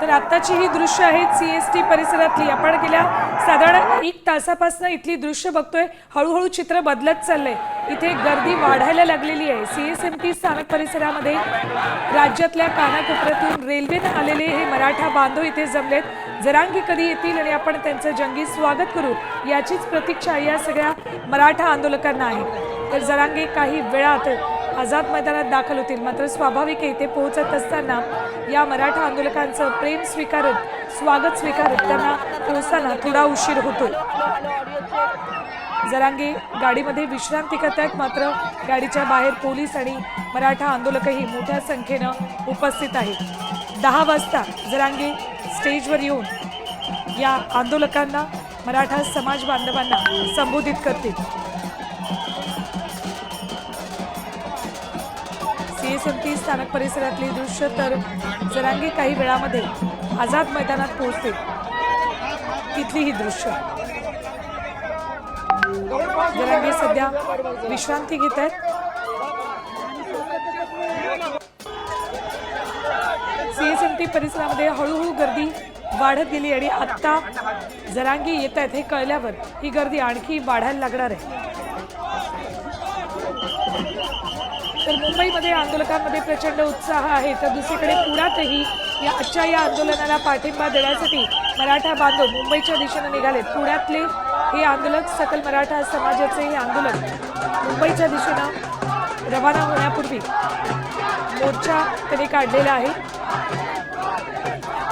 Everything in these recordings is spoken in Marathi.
तर आत्ताची ही दृश्य आहेत CST परिसरातली. आपण गेल्या साधारण 1 तासापासून इथली दृश्य बघतोय. हळूहळू चित्र बदलत चाललंय. इथे गर्दी वाढायला लागलेली आहे. CSMT स्थानक परिसरामध्ये राज्यातल्या कानाकोपऱ्यातून रेल्वेने आलेले हे मराठा बांधव इथे जमलेत. जरांगे कधी येतील आणि आपण त्यांचं जंगी स्वागत करू याचीच प्रतीक्षा या सगळ्या मराठा आंदोलकांना आहे. तर जरांगे काही वेळात आझाद मैदानात दाखल होतील. मात्र स्वाभाविक आहे इथे पोहोचत असताना या मराठा आंदोलकांचं प्रेम स्वीकारत स्वागत स्वीकारत त्यांना पोहोचताना थोडा उशीर होतो. जरांगे गाडीमध्ये विश्रांती करतायत. मात्र गाडीच्या बाहेर पोलीस आणि मराठा आंदोलकही मोठ्या संख्येनं उपस्थित आहेत. 10 वाजता जरांगे स्टेजवर येऊन या आंदोलकांना मराठा समाज बांधवांना संबोधित करतील. CSMT स्थानक परिसरातली दृश्य. तर जरांगे काही वेळामध्ये आझाद मैदानात पोहोचतील. तिथली ही दृश्य. जरांगे सध्या विश्रांती घेत आहेत. CSMT परिसरामध्ये हळूहळू गर्दी वाढत गेली आणि आता जरांगे येत आहेत हे कळल्यावर ही गर्दी आणखी वाढायला लागणार आहे. तर मुंबईमध्ये आंदोलकांमध्ये प्रचंड उत्साह आहे. तर दुसरीकडे पुण्यातही आजच्या या आंदोलनाला पाठिंबा देण्यासाठी मराठा बांधव मुंबईच्या दिशेने निघालेत. पुण्यातले हे आंदोलक सकल मराठा समाजाचे हे आंदोलक मुंबईच्या दिशेनं रवाना होण्यापूर्वी मोर्चा त्यांनी काढलेला आहे.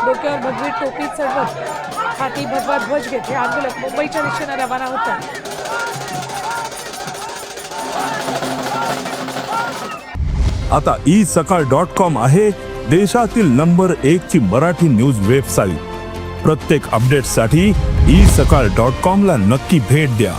डोक्यावर भगवी टोपी चढवत हाती भगवा ध्वज घेत हे आंदोलक मुंबईच्या दिशेनं रवाना होतात. आता isakal.com आहे देशातील नंबर 1 ची मराठी न्यूज वेबसाईट. प्रत्येक अपडेटसाठी isakal.com ला नक्की भेट द्या.